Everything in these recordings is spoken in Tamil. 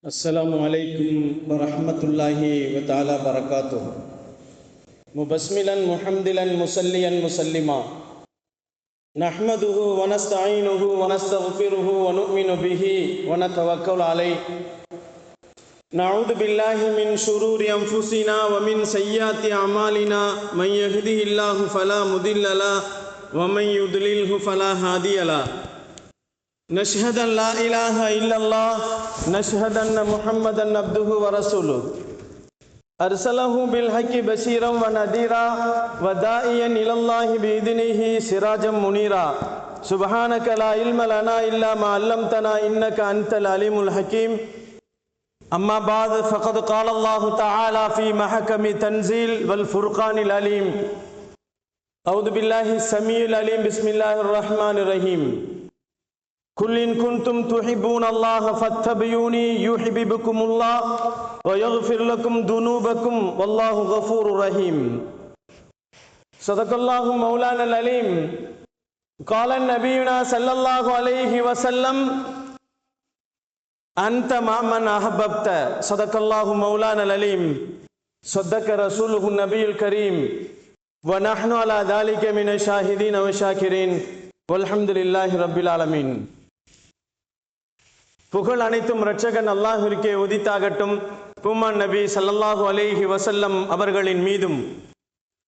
السلام عليكم ورحمة الله وتعالى وبركاته. مبسملا محمدلا مسليا مسلما نحمده ونستعينه ونستغفره ونؤمن به ونتوكل عليه نعوذ بالله من شرور أنفسنا ومن سيئات أعمالنا من يهده الله فلا مضل له ومن يضلله فلا هادي له نشهد أن لا إله إلا الله نشهد أن محمدا عبده ورسوله أرسله بالحق بشيرا ونذيرا وداعيا إلى الله بإذنه سراجا منيرا سبحانك لا علم لنا إلا ما علمتنا إنك أنت العليم الحكيم أما بعد فقد قال الله تعالى في محكم تنزيل والفرقان العليم أعوذ بالله السميع العليم بسم الله الرحمن الرحيم قل إن كنتم تحبون الله فاتبعوني يحببكم الله ويغفر لكم ذنوبكم والله غفور رحيم. صدق الله مولانا العليم. قال نبينا صلى الله عليه وسلم أنت مع من أحببت. صدق الله مولانا العليم. صدق رسوله النبي الكريم ونحن على ذلك من الشاهدين والشاكرين والحمد لله رب العالمين. புகழ் அனைத்தும் இரட்சகன் அல்லாஹ்விற்கே உரித்தாகட்டும். பூமான் நபி ஸல்லல்லாஹு அலைஹி வஸல்லம் அவர்களின் மீதும்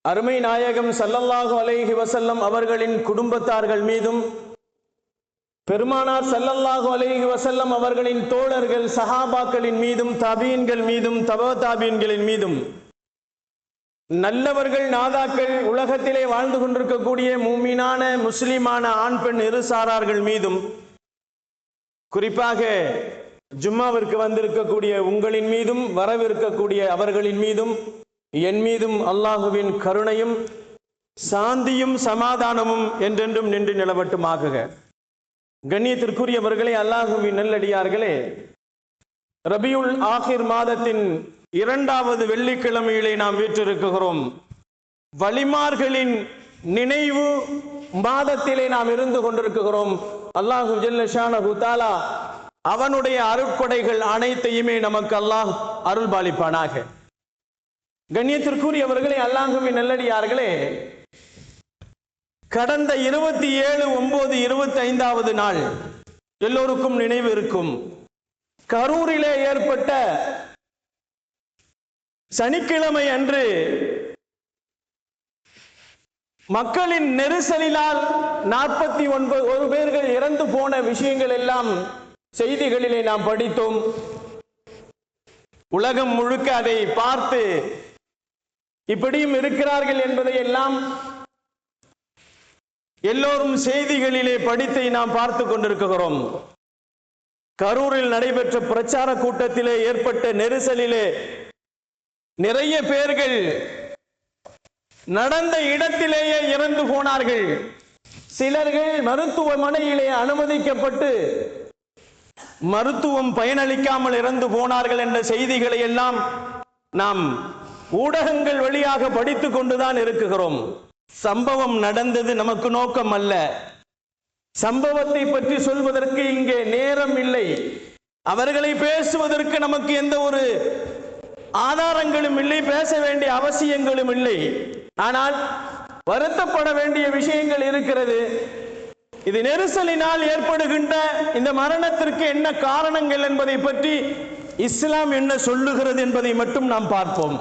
அருமை நாயகம் ஸல்லல்லாஹு அலைஹி வஸல்லம் அவர்களின் குடும்பத்தார்கள் மீதும் பெருமானார் ஸல்லல்லாஹு அலைஹி வஸல்லம் அவர்களின் தோழர்கள் சஹாபாக்களின் மீதும் தாபீன்கள் மீதும் தபா தாபீன்களின் மீதும் நல்லவர்கள் நாதாக்கள் உலகத்திலே வாழ்ந்து கொண்டிருக்கக்கூடிய மூமினான முஸ்லிமான ஆண் பெண் இரு சாரார்கள் மீதும் குறிப்பாக ஜும்மாவிற்கு வந்திருக்கக்கூடிய உங்களின் மீதும் வரவிருக்கக்கூடிய அவர்களின் மீதும் என் மீதும் அல்லாஹுவின் கருணையும் சாந்தியும் சமாதானமும் என்றென்றும் நின்று நிலவட்டுமாக. கண்ணியத்திற்குரியவர்களே, அல்லாஹுவின் நல்லடியார்களே, ரபியுல் ஆகிர் மாதத்தின் 2வது வெள்ளிக்கிழமையிலே நாம் வீற்றிருக்கிறோம். வலிமார்களின் நினைவு மாதத்திலே நாம் இருந்து கொண்டிருக்கிறோம். அல்லாஹு ஜல்ல ஷானஹு தஆலா அவனுடைய அருட்கொடைகள் அனைத்தையுமே நமக்கு அல்லாஹ் அருள் பாலிப்பானாக. கண்ணியத்திற்குரியவர்களே, அல்லாஹுவின் நல்லடியார்களே, கடந்த 27/9/25வது நாள் எல்லோருக்கும் நினைவு இருக்கும். கரூரிலே ஏற்பட்ட சனிக்கிழமை அன்று மக்களின் நெரிசலினால் 41 பேர்கள் இறந்து போன விஷயங்கள் எல்லாம் செய்திகளிலே நாம் படித்தோம். உலகம் முழுக்க அதை பார்த்து இப்படியும் இருக்கிறார்கள் என்பதை எல்லாம் எல்லோரும் செய்திகளிலே படித்தை நாம் பார்த்து கொண்டிருக்கிறோம். கரூரில் நடைபெற்ற பிரச்சார கூட்டத்திலே ஏற்பட்ட நெரிசலிலே நிறைய பேர்கள் நடந்த இடத்திலேயே இறந்து போனார்கள். சிலர்கள் மருத்துவமனையிலே அனுமதிக்கப்பட்டு மருத்துவம் பயனளிக்காமல் இறந்து போனார்கள் என்ற செய்திகளை எல்லாம் நாம் ஊடகங்கள் வழியாக படித்துக் கொண்டுதான் இருக்கிறோம். சம்பவம் நடந்தது நமக்கு நோக்கம் அல்ல. சம்பவத்தை பற்றி சொல்வதற்கு இங்கே நேரம் இல்லை. அவர்களை பேசுவதற்கு நமக்கு எந்த ஒரு ஆதாரங்களும் இல்லை, பேச வேண்டிய அவசியங்களும் இல்லை. ஆனால் வருத்தப்பட வேண்டிய விஷயங்கள் இருக்கிறது. இது நெரிசலினால் ஏற்படுகின்ற இந்த மரணத்திற்கு என்ன காரணங்கள் என்பதை பற்றி இஸ்லாம் என்ன சொல்லுகிறது என்பதை மட்டும் நாம் பார்ப்போம்.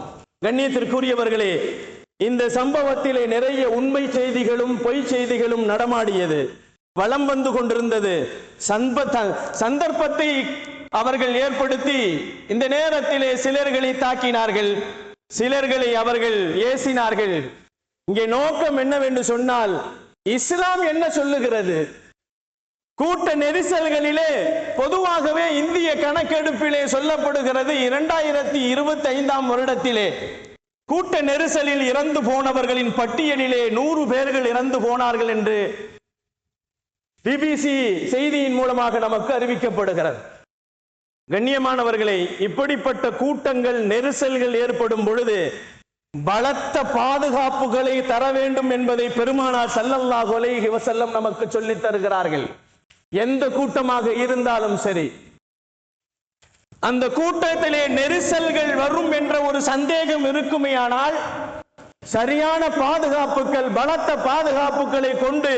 கண்ணியத்திற்குரியவர்களே, இந்த சம்பவத்திலே நிறைய உண்மை செய்திகளும் பொய் செய்திகளும் நடமாடியது, வலம் வந்து கொண்டிருந்தது. சந்தர்ப்பத்தை அவர்கள் ஏற்படுத்தி இந்த நேரத்திலே சிலர்களை தாக்கினார்கள், சிலர்களை அவர்கள் ஏசினார்கள். இங்கே நோக்கம் என்னவென்று சொன்னால், இஸ்லாம் என்ன சொல்லுகிறது? கூட்ட நெரிசல்களிலே பொதுவாகவே இந்திய கணக்கெடுப்பிலே சொல்லப்படுகிறது 2025ஆம் வருடத்திலே கூட்ட நெரிசலில் இறந்து போனவர்களின் பட்டியலிலே 100 பேர்கள் இறந்து போனார்கள் என்று பிபிசி செய்தியின் மூலமாக நமக்கு அறிவிக்கப்படுகிறது. கண்ணியமானவர்களை, இப்படிப்பட்ட கூட்டங்கள் நெரிசல்கள் ஏற்படும் பொழுது பலத்த பாதுகாப்புகளை தர வேண்டும் என்பதை பெருமானார் ஸல்லல்லாஹு அலைஹி வஸல்லம் நமக்கு சொல்லித் தருகிறார்கள். எந்த கூட்டமாக இருந்தாலும் சரி, அந்த கூட்டத்திலே நெரிசல்கள் வரும் என்ற ஒரு சந்தேகம் இருக்குமேயானால் சரியான பாதுகாப்புகள், பலத்த பாதுகாப்புகளை கொண்டு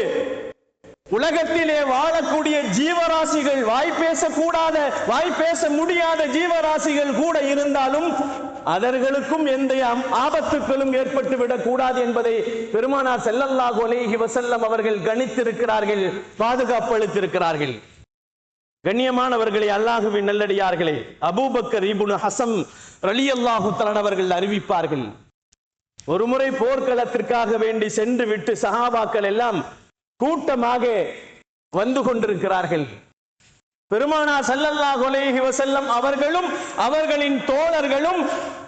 உலகத்திலே வாழக்கூடிய ஜீவராசிகள், வாய் பேச முடியாத ஜீவராசிகள் கூட இருந்தாலும் அவர்களுக்கும் எந்த ஆபத்துகளும் ஏற்பட்டுவிடக் கூடாது என்பதை பெருமானார் ஸல்லல்லாஹு அலைஹி வஸல்லம் அவர்கள் கணித்திருக்கிறார்கள், பாதுகாப்பு அளித்திருக்கிறார்கள். கண்ணியமானவர்களே, அல்லாஹுவின் நல்லடியார்களே, அபூபக்கர் இப்னு ஹஸம் ரலியல்லாஹு தஆலா அவர்கள் அறிவிப்பார்கள், ஒருமுறை போர்க்களத்திற்காக வேண்டி சென்று விட்டு சஹாபாக்கள் எல்லாம் கூட்டமாக வந்து கொண்டிருக்கிறார்கள். பெருமானார் ஸல்லல்லாஹு அலைஹி வஸல்லம் அவர்களும் அவர்களின் தோழர்களும்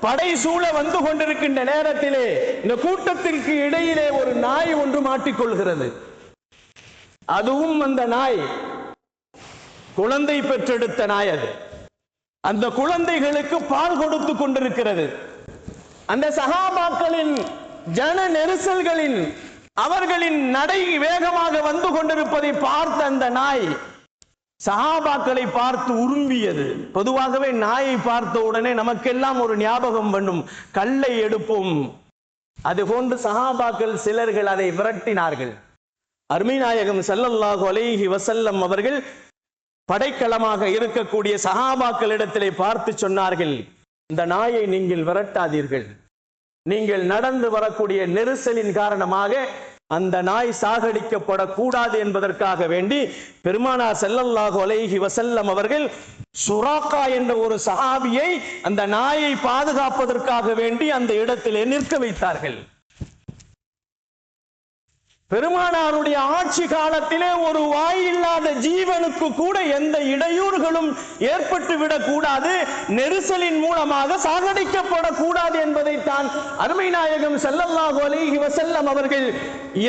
படை சூழ வந்து கொண்டிருக்கின்ற நேரத்திலே இந்த கூட்டத்திற்கு இடையிலே ஒரு நாய் ஒன்று மாட்டிக்கொள்கிறது. அதுவும் அந்த நாய் குழந்தை பெற்றெடுத்த நாய். அது அந்த குழந்தைகளுக்கு பால் கொடுத்து கொண்டிருக்கிறது. அந்த சஹாபாக்களின் ஜன நெரிசல்களின் அவர்களின் நடை வேகமாக வந்து கொண்டிருப்பதை பார்த்த அந்த நாய் சஹாபாக்களை பார்த்து உரும்பியது. பொதுவாகவே நாயை பார்த்த உடனே நமக்கெல்லாம் ஒரு ஞாபகம் வேண்டும், கல்லை எடுப்போம். அதுபோன்று சஹாபாக்கள் சிலர்கள் அதை விரட்டினார்கள். அருமை நாயகம் ஸல்லல்லாஹு அலைஹி வஸல்லம் அவர்கள் படைக்களமாக இருக்கக்கூடிய சஹாபாக்களிடத்திலே பார்த்து சொன்னார்கள், இந்த நாயை நீங்கள் விரட்டாதீர்கள். நீங்கள் நடந்து வரக்கூடிய நெரிசலின் காரணமாக அந்த நாய் சாகடிக்கப்படக்கூடாது என்பதற்காக வேண்டி பெருமானார் ஸல்லல்லாஹு அலைஹி வஸல்லம் அவர்கள் சுராக்கா என்ற ஒரு சஹாபியை அந்த நாயை பாதுகாப்பதற்காக வேண்டி அந்த இடத்திலே நிற்க வைத்தார்கள். பெருமானாருடைய ஆட்சி காலத்திலே ஒரு வாய் இல்லாத ஜீவனுக்கு கூட எந்த இடையூறுகளும் ஏற்பட்டு விடக்கூடாது, நெரிசலின் மூலமாக சாகடிக்கப்படக்கூடாது என்பதைத்தான் அருமை நாயகம் ஸல்லல்லாஹு அலைஹி வஸல்லம் அவர்கள்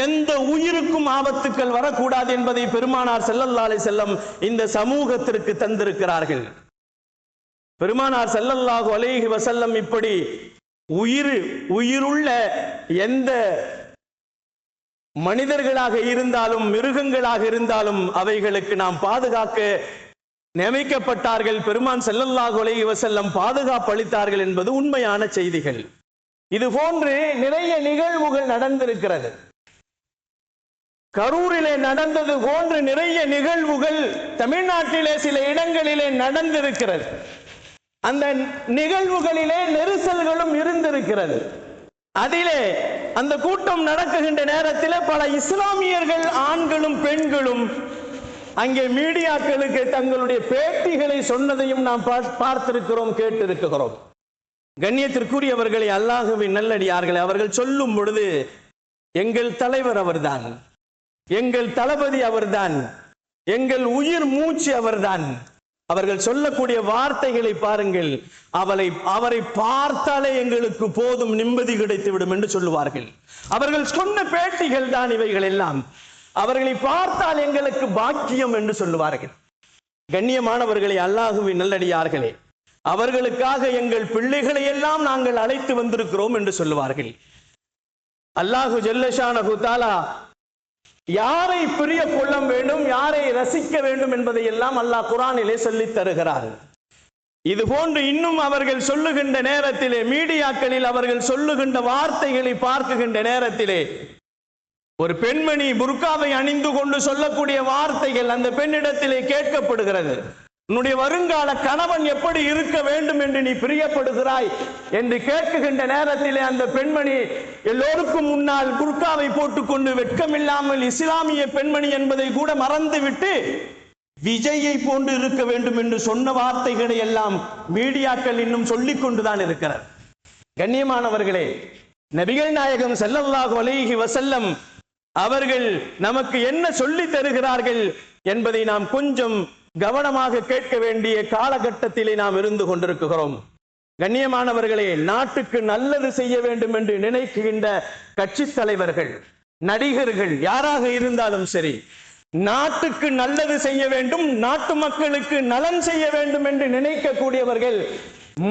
எந்த உயிருக்கும் ஆபத்துக்கள் வரக்கூடாது என்பதை பெருமானார் ஸல்லல்லாஹு அலைஹி வஸல்லம் இந்த சமூகத்திற்கு தந்திருக்கிறார்கள். பெருமானார் ஸல்லல்லாஹு அலைஹி வஸல்லம் இப்படி உயிருள்ள எந்த மனிதர்களாக இருந்தாலும் மிருகங்களாக இருந்தாலும் அவைகளுக்கு நாம் பாதுகாக்க நியமிக்கப்பட்டார்கள். பெருமான் ஸல்லல்லாஹு அலைஹி வஸல்லம் பாதுகாப்பு அளித்தார்கள் என்பது உண்மையான செய்திகள். இது போன்று நிறைய நிகழ்வுகள் நடந்திருக்கிறது. கரூரிலே நடந்தது போன்று நிறைய நிகழ்வுகள் தமிழ்நாட்டிலே சில இடங்களிலே நடந்திருக்கிறது. அந்த நிகழ்வுகளிலே நெரிசல்களும் இருந்திருக்கிறது. அதிலே அந்த கூட்டம் நடக்குகின்ற நேரத்தில் பல இஸ்லாமியர்கள் ஆண்களும் பெண்களும் அங்கே மீடியாக்களுக்கு தங்களுடைய பேட்டிகளை சொன்னதையும் நாம் பார்த்திருக்கிறோம், கேட்டிருக்கிறோம். கண்ணியத்திற்குரியவர்களை, அல்லாஹ்வின் நல்லடியார்களே, அவர்கள் சொல்லும் பொழுது எங்கள் தலைவர் அவர்தான், எங்கள் தளபதி அவர்தான், எங்கள் உயிர் மூச்சு அவர்தான். அவர்கள் சொல்லக்கூடிய வார்த்தைகளை பாருங்கள், அவரை பார்த்தாலே எங்களுக்கு போதும், நிம்மதி கிடைத்துவிடும் என்று சொல்லுவார்கள். அவர்கள் சொன்ன பேட்டிகள் தான் இவைகள் எல்லாம். அவர்களை பார்த்தால் எங்களுக்கு பாக்கியம் என்று சொல்லுவார்கள். கண்ணியமானவர்களை, அல்லாஹ்வின் நல்லடியார்களே, அவர்களுக்காக எங்கள் பிள்ளைகளை எல்லாம் நாங்கள் அழைத்து வந்திருக்கிறோம் என்று சொல்லுவார்கள். அல்லாஹு ஜல்லஷானஹு தஆலா யாரை பிரிய கொள்ள வேண்டும், யாரை ரசிக்க வேண்டும் என்பதை எல்லாம் அல்லாஹ் குர்ஆனிலே சொல்லித் தருகிறார். இது போன்று இன்னும் அவர்கள் சொல்லுகின்ற நேரத்திலே, மீடியாக்களில் அவர்கள் சொல்லுகின்ற வார்த்தைகளை பார்க்குகின்ற நேரத்திலே, ஒரு பெண்மணி புர்காவை அணிந்து கொண்டு சொல்லக்கூடிய வார்த்தைகள் அந்த பெண்ணிடத்திலே கேட்கப்படுகிறது. உன்னுடைய வருங்கால கணவன் எப்படி இருக்க வேண்டும் என்று நீ பிரியப்படுகிறாய் என்று கேட்குகின்ற நேரத்திலே அந்த பெண்மணி எல்லோருக்கும் முன்னால் புர்காவை போட்டுக்கொண்டு வெட்கமில்லாமல் இஸ்லாமிய பெண்மணி என்பதை கூட மறந்துவிட்டு விஜயை போன்று இருக்க வேண்டும் என்று சொன்ன வார்த்தைகளை எல்லாம் மீடியாக்கள் இன்னும் சொல்லிக் கொண்டுதான் இருக்கிறார். கண்ணியமானவர்களே, நபிகள் நாயகம் ஸல்லல்லாஹு அலைஹி வஸல்லம் அவர்கள் நமக்கு என்ன சொல்லி தருகிறார்கள் என்பதை நாம் கொஞ்சம் கவனமாக கேட்க வேண்டிய காலகட்டத்திலே நாம் இருந்து கொண்டிருக்கிறோம். கண்ணியமானவர்களே, நாட்டுக்கு நல்லது செய்ய வேண்டும் என்று நினைக்கின்ற கட்சி தலைவர்கள், நடிகர்கள், யாராக இருந்தாலும் சரி, நாட்டுக்கு நல்லது செய்ய வேண்டும், நாட்டு மக்களுக்கு நலன் செய்ய வேண்டும் என்று நினைக்கக்கூடியவர்கள்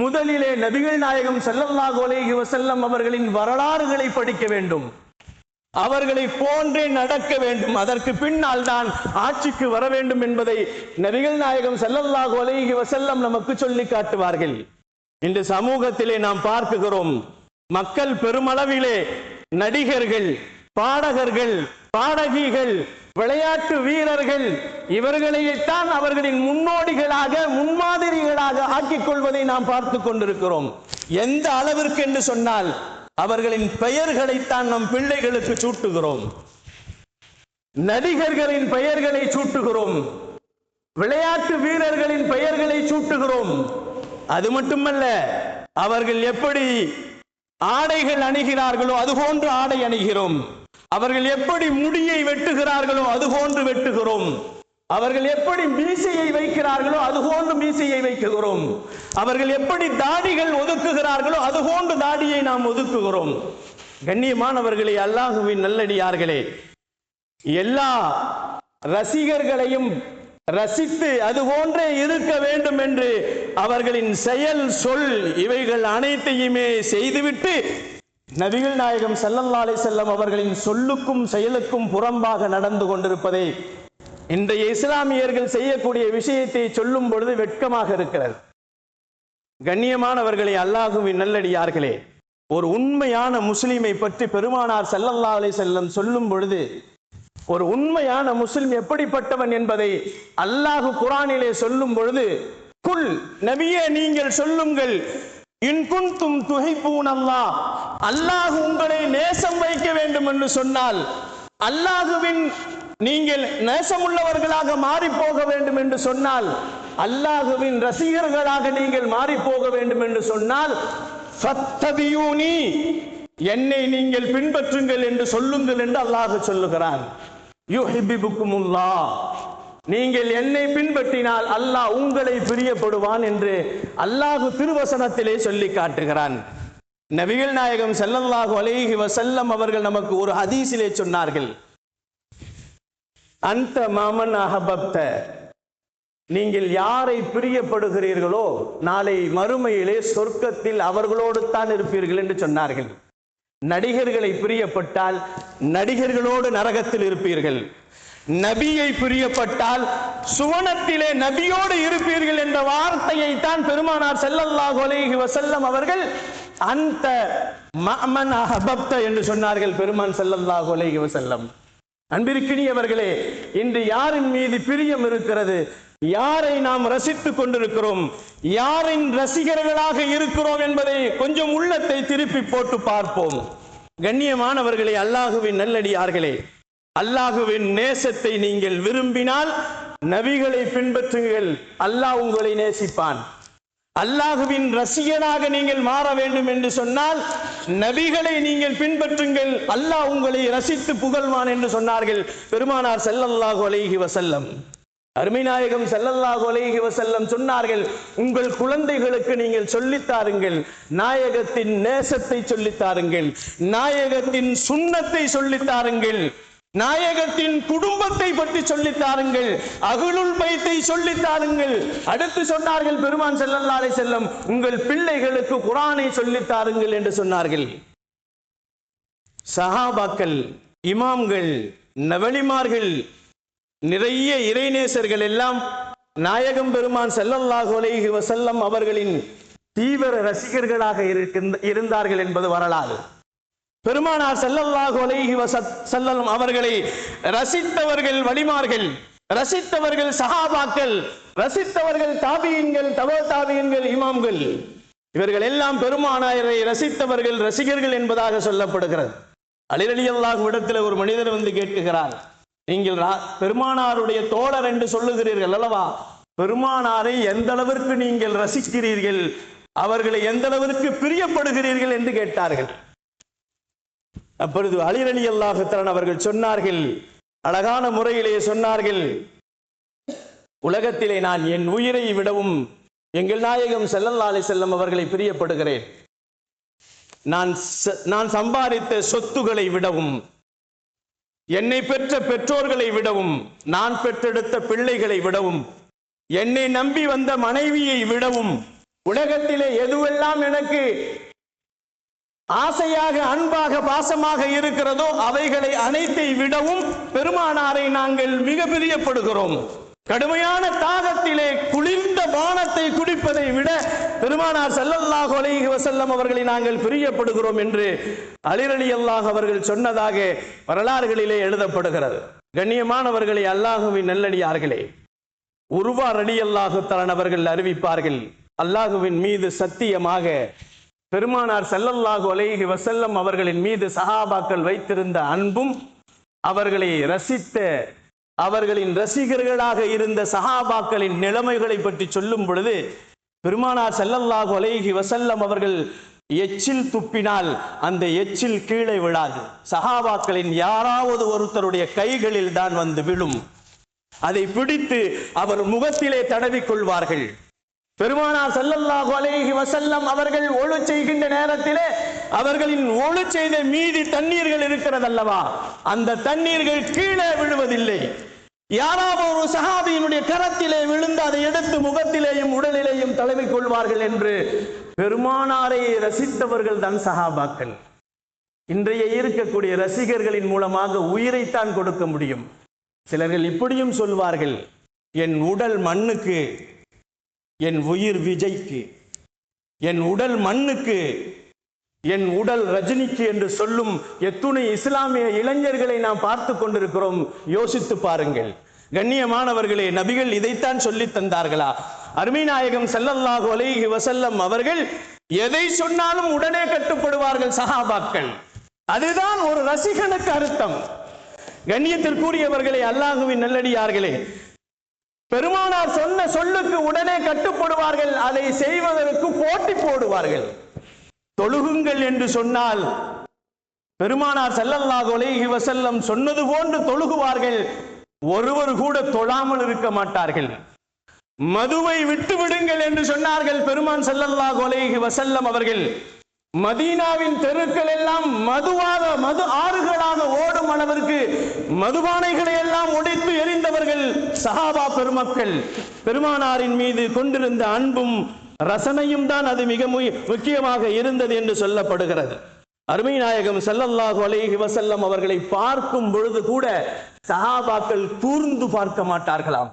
முதலிலே நபிகள் நாயகம் ஸல்லல்லாஹு அலைஹி வஸல்லம் அவர்களின் வரலாறுகளை படிக்க வேண்டும். அவர்களை போன்றே நடக்க வேண்டும், அதற்கு பின்னால் தான் ஆட்சிக்கு வர வேண்டும் என்பதை நபிகள் நாயகம் ஸல்லல்லாஹு அலைஹி வஸல்லம் நமக்கு சொல்லி காட்டுவார்கள். இந்த சமூகத்திலே நாம் பார்க்கிறோம், மக்கள் பெருமளவிலே நடிகர்கள், பாடகர்கள், பாடகிகள், விளையாட்டு வீரர்கள் இவர்களைத்தான் அவர்களின் முன்னோடிகளாக, முன்மாதிரிகளாக ஆக்கிக் கொள்வதை நாம் பார்த்து கொண்டிருக்கிறோம். எந்த அளவிற்கு என்று சொன்னால் அவர்களின் பெயர்களைத்தான் நம் பிள்ளைகளுக்கு சூட்டுகிறோம். நடிகர்களின் பெயர்களை சூட்டுகிறோம், விளையாட்டு வீரர்களின் பெயர்களை சூட்டுகிறோம். அது மட்டுமல்ல, அவர்கள் எப்படி ஆடைகள் அணிகிறார்களோ அதுபோன்று ஆடை அணிகிறோம். அவர்கள் எப்படி முடியை வெட்டுகிறார்களோ அதுபோன்று வெட்டுகிறோம். அவர்கள் எப்படி மீசையை வைக்கிறார்களோ அதுபோன்று மீசையை வைக்குகிறோம். அவர்கள் எப்படி தாடிகள் ஒதுக்குகிறார்களோ அதுபோன்று தாடியை நாம் ஒதுக்குகிறோம். கண்ணியமானவர்களே, அல்லாஹ்வின் நல்லடியார்களே, எல்லா ரசிகர்களையும் ரசித்து அதுபோன்றே இருக்க வேண்டும் என்று அவர்களின் செயல், சொல் இவைகள் அனைத்தையுமே செய்துவிட்டு நபிகள் நாயகம் ஸல்லல்லாஹு அலைஹி வஸல்லம் அவர்களின் சொல்லுக்கும் செயலுக்கும் புறம்பாக நடந்து கொண்டிருப்பதை இன்றைய இஸ்லாமியர்கள் செய்யக்கூடிய விஷயத்தை சொல்லும் பொழுது வெட்கமாக இருக்கிறது. கண்ணியமானவர்களே, அல்லாஹ்வின் நல்லடியார்களே, ஒரு உண்மையான முஸ்லிமை பற்றி பெருமானார் ஸல்லல்லாஹு அலைஹி வஸல்லம் சொல்லும் பொழுது ஒரு உண்மையான முஸ்லிம் எப்படிப்பட்டவன் என்பதை அல்லாஹ் குர்ஆனிலே சொல்லும் பொழுது, குல் நபியே நீங்கள் சொல்லுங்கள், இன் குன்தும் துஹிப்பூனல்லாஹ், அல்லாஹ் உங்களை நேசம் வைக்க வேண்டும் என்று சொன்னால், அல்லாஹ்வின் நீங்கள் நேசமுள்ளவர்களாக மாறி போக வேண்டும் என்று சொன்னால், அல்லாஹ்வின் ரசிகர்களாக நீங்கள் மாறி போக வேண்டும் என்று சொன்னால், ஃபத்தபியூனி, என்னை நீங்கள் பின்பற்றுங்கள் என்று சொல்லுங்கள் என்று அல்லாஹ் சொல்லுகிறான். யுஹிப்புக்குமுல்லாஹ், நீங்கள் என்னை பின்பற்றினால் அல்லாஹ் உங்களை பிரியப்படுவான் என்று அல்லாஹ் திருவசனத்திலே சொல்லி காட்டுகிறான். நபிகள் நாயகம் ஸல்லல்லாஹு அலைஹி வஸல்லம் அவர்கள் நமக்கு ஒரு ஹதீஸிலே சொன்னார்கள், அந்த மாமன் அஹபப்த, நீங்கள் யாரை பிரியப்படுகிறீர்களோ நாளை மறுமையிலே சொர்க்கத்தில் அவர்களோடு தான் இருப்பீர்கள் என்று சொன்னார்கள். நடிகர்களை பிரியப்பட்டால் நடிகர்களோடு நரகத்தில் இருப்பீர்கள், நபியை பிரியப்பட்டால் சுவனத்திலே நபியோடு இருப்பீர்கள் என்ற வார்த்தையை தான் பெருமானார் ஸல்லல்லாஹு அலைஹி வஸல்லம் அவர்கள் அந்த மஅமன் அஹபப்த என்று சொன்னார்கள். பெருமான் ஸல்லல்லாஹு அலைஹி வஸல்லம். அன்பிற்கினியவர்களே, இன்று யாரின் மீது பிரியம் இருக்கிறது, யாரை நாம் ரசித்துக் கொண்டிருக்கிறோம், யாரின் ரசிகர்களாக இருக்கிறோம் என்பதை கொஞ்சம் உள்ளத்தை திருப்பி போட்டு பார்ப்போம். கண்ணியமானவர்களே, அல்லாஹுவின் நல்லடியார்களே, அல்லாஹுவின் நேசத்தை நீங்கள் விரும்பினால் நபிகளை பின்பற்றுங்கள், அல்லாஹ் உங்களை நேசிப்பான். அல்லாஹுவின் ரசிகனாக நீங்கள் மாற வேண்டும் என்று சொன்னால் நபிகளை நீங்கள் பின்பற்றுங்கள், அல்லாஹ் உங்களை ரசித்து புகழ்வான் என்று சொன்னார்கள் பெருமானார் ஸல்லல்லாஹு அலைஹி வஸல்லம். அருமைநாயகம் ஸல்லல்லாஹு அலைஹி வஸல்லம் சொன்னார்கள், உங்கள் குழந்தைகளுக்கு நீங்கள் சொல்லித்தாருங்கள், நாயகத்தின் நேசத்தை சொல்லித்தாருங்கள், நாயகத்தின் சுன்னத்தை சொல்லித்தாருங்கள், நாயகத்தின் குடும்பத்தை பற்றி சொல்லித்தாருங்கள், அஹ்லுல் பைத்தை சொல்லித்தாருங்கள். அடுத்து சொன்னார்கள் பெருமான் ஸல்லல்லாஹு அலைஹி வஸல்லம், உங்கள் பிள்ளைகளுக்கு குர்ஆனை சொல்லித்தாருங்கள் என்று சொன்னார்கள். சஹாபாக்கள், இமாம்கள், நவலிமார்கள், நிறைய இறைநேசர்கள் எல்லாம் நாயகம் பெருமான் ஸல்லல்லாஹு அலைஹி வஸல்லம் அவர்களின் தீவிர ரசிகர்களாக இருந்தார்கள் என்பது வரலாறு. பெருமானார் ஸல்லல்லாஹு அலைஹி வஸல்லம் அவர்களை ரசித்தவர்கள் வலிமார்கள், ரசித்தவர்கள் சஹாபாக்கள், ரசித்தவர்கள் தாபியீன்கள், தபா தாபியீன்கள், இமாம்கள். இவர்கள் எல்லாம் பெருமானாரை ரசித்தவர்கள், ரசிகர்கள் என்பதாக சொல்லப்படுகிறது. அலி ரலியல்லாஹு இடத்துல ஒரு மனிதர் வந்து கேட்கிறார், நீங்கள் பெருமானாருடைய தோழர் என்று சொல்லுகிறீர்கள் அல்லவா, பெருமானாரை எந்த அளவிற்கு நீங்கள் ரசிக்கிறீர்கள், அவர்களை எந்த அளவிற்கு பிரியப்படுகிறீர்கள் என்று கேட்டார்கள். அப்பொழுது அலி ரலியல்லாஹு தஆலா அவர்கள் சொன்னார்கள், அழகான முறையிலே சொன்னார்கள், உலகத்திலே நான் என் உயிரை விடவும் எங்கள் நாயகம் ஸல்லல்லாஹு அலைஹி வஸல்லம் அவர்களை பிரியப்படுகிறேன். நான் சம்பாதித்த சொத்துக்களை விடவும், என்னை பெற்ற பெற்றோர்களை விடவும், நான் பெற்றெடுத்த பிள்ளைகளை விடவும், என்னை நம்பி வந்த மனைவியை விடவும், உலகத்திலே எதுவெல்லாம் எனக்கு ஆசையாக, அன்பாக, பாசமாக இருக்கிறதோ அவைகளை அனைத்தை விடவும் பெருமானாரை நாங்கள் மிக பிரியப்படுகிறோம். கடுமையான தாகத்திலே குளிர்ந்த பானத்தை குடிப்பதை விட பெருமானார் ஸல்லல்லாஹு அலைஹி வஸல்லம் அவர்களை நாங்கள் பிரியப்படுகிறோம் என்று அலி ரலியல்லாஹு அவர்கள் சொன்னதாக வரலாறுகளிலே எழுதப்படுகிறது. கண்ணியமானவர்களே, அல்லாஹுவின் நல்லடியார்களே, உருவா ரலியல்லாஹு தஆலா அவர்கள் அறிவிப்பார்கள், அல்லாஹுவின் மீது சத்தியமாக பெருமானார் ஸல்லல்லாஹு அலைஹி வஸல்லம் அவர்களின் மீது சஹாபாக்கள் வைத்திருந்த அன்பும் அவர்களை ரசித்த அவர்களின் ரசிகர்களாக இருந்த சஹாபாக்களின் நிலைமைகளை பற்றி சொல்லும் பொழுது, பெருமானார் ஸல்லல்லாஹு அலைஹி வஸல்லம் அவர்கள் எச்சில் துப்பினால் அந்த எச்சில் கீழே விழாது. சஹாபாக்களின் யாராவது ஒருத்தருடைய கைகளில் தான் வந்து விழும். அதை பிடித்து அவர் முகத்திலே தடவிக் கொள்வார்கள். பெருமானார் ஸல்லல்லாஹு அலைஹி வஸல்லம் அவர்கள் ஒழு செய்கின்ற நேரத்திலே அவர்களின் ஒழு செய்த மீதி தண்ணீர்கள் இருக்கிறதல்லவா, அந்த தண்ணீர்கள் கீழே விழுவதில்லை. யாராவது ஒரு சஹாபியினுடைய கரத்திலே விழுந்து அதை எடுத்து முகத்திலேயும் உடலிலேயும் தடவிக் கொள்வார்கள் என்று பெருமானாரை ரசித்தவர்கள் தான் சஹாபாக்கள். இன்றைய இருக்கக்கூடிய ரசிகர்களின் மூலமாக உயிரைத்தான் கொடுக்க முடியும். சிலர்கள் இப்படியும் சொல்வார்கள், என் உடல் மண்ணுக்கு, என் உயிர் விஜய்க்கு, என் உடல் மண்ணுக்கு, என் உடல் ரஜினிக்கு என்று சொல்லும் எத்துணை இஸ்லாமிய இளைஞர்களை நாம் பார்த்து கொண்டிருக்கிறோம். யோசித்து பாருங்கள். கண்ணியமானவர்களே, நபிகள் இதைத்தான் சொல்லி தந்தார்களா? அருமை நாயகம் ஸல்லல்லாஹு அலைஹி வஸல்லம் அவர்கள் எதை சொன்னாலும் உடனே கட்டுப்படுவார்கள் சஹாபாக்கள். அதுதான் ஒரு ரசிகனுக்கு அர்த்தம். கண்ணியத்திற்குரியவர்களே, அல்லாஹுவின் நல்லடியார்களே, பெருமானார் சொன்ன சொல்லுக்கு உடனே கட்டுப்படுவார்கள். அதை செய்வதற்கு போட்டி போடுவார்கள். தொழுகுங்கள் என்று சொன்னால் பெருமானார் ஸல்லல்லாஹு அலைஹி வஸல்லம் சொன்னது போன்று தொழுகுவார்கள். ஒருவர் கூட தொழாமல் இருக்க மாட்டார்கள். மதுவை விட்டு விடுங்கள் என்று சொன்னார்கள் பெருமான் ஸல்லல்லாஹு அலைஹி வஸல்லம் அவர்கள். மதீனாவின் தெருக்கள் எல்லாம் மது ஆறுகளாக ஓடும் அளவிற்கு மதுபானைகளை எல்லாம் உடைத்து எரிந்தவர்கள் சஹாபா பெருமக்கள். பெருமானாரின் மீது கொண்டிருந்த அன்பும் ரசனையும் தான் அது மிக முக்கியமாக இருந்தது என்று சொல்லப்படுகிறது. அருமை நாயகம் ஸல்லல்லாஹு அலைஹி வஸல்லம் அவர்களை பார்க்கும் பொழுது கூட சஹாபாக்கள் கூர்ந்து பார்க்க மாட்டார்களாம்.